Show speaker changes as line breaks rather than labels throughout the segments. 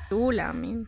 Dula mina.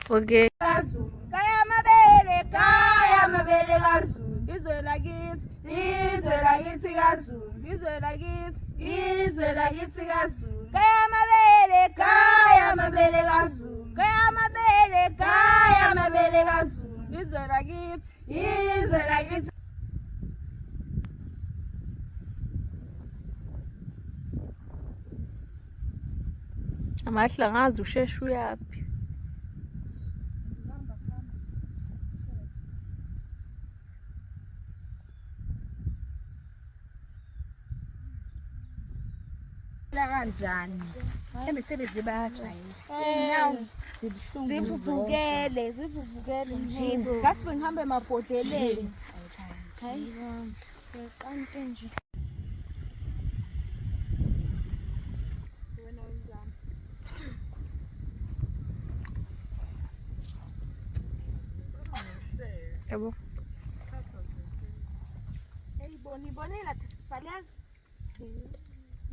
Okay.
Kaya mabele kaZulu, izwe lakithi, izwe lakithi kaZulu, izwe lakithi, izwe lakithi kaZulu. Kaya mabele kaZulu, kaya mabele kaZulu, izwe lakithi, izwe lakithi.
Amahla ngazi usheshe uyaphi.
Kanjani emisebenzi bayajwayela zivuvukele nje ngathi bengihambe emabhodleleni. Hayi kanti nje wena unjani?
Yabo.
Ibonile athi sifalele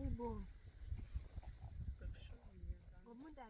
ibona ngomuntu